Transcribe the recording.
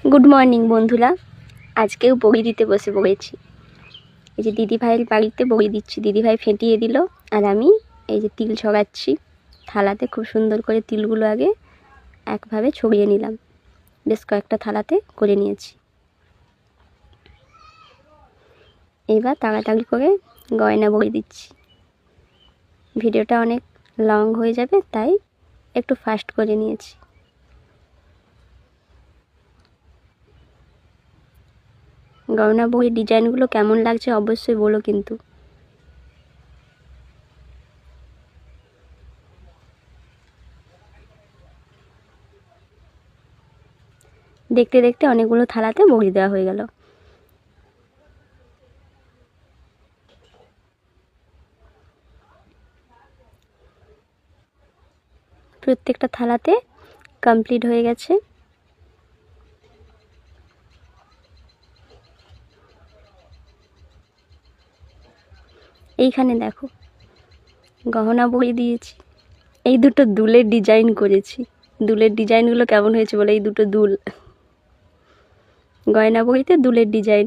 Good morning বন্ধুরা, আজকেও বড়ি দিতে বসে পড়েছি। এই যে দিদিভাইয়ের বাড়িতে বড়ি দিচ্ছি, দিদিভাই ফেটিয়ে দিল আর আমি এই যে তিল ছড়াচ্ছি থালাতে। খুব সুন্দর করে তিলগুলো আগে একভাবে ছড়িয়ে নিলাম, বেশ কয়েকটা থালাতে করে নিয়েছি। এবার তাড়াতাড়ি করে গয়না বড়ি দিচ্ছি। ভিডিওটা অনেক লং হয়ে যাবে, তাই একটু ফাস্ট করে নিয়েছি। গয়না বড়ির ডিজাইনগুলো কেমন লাগছে অবশ্যই বলো কিন্তু। দেখতে দেখতে অনেকগুলো থালাতে বড়ি দেওয়া হয়ে গেল। প্রত্যেকটা থালাতে কমপ্লিট হয়ে গেছে। এইখানে দেখো গহনা বড়ি দিয়েছি। এই দুটো দুলের ডিজাইন করেছি। দুলের ডিজাইনগুলো কেমন হয়েছে বলে, এই দুটো দুল, গয়না বড়িতে দুলের ডিজাইন।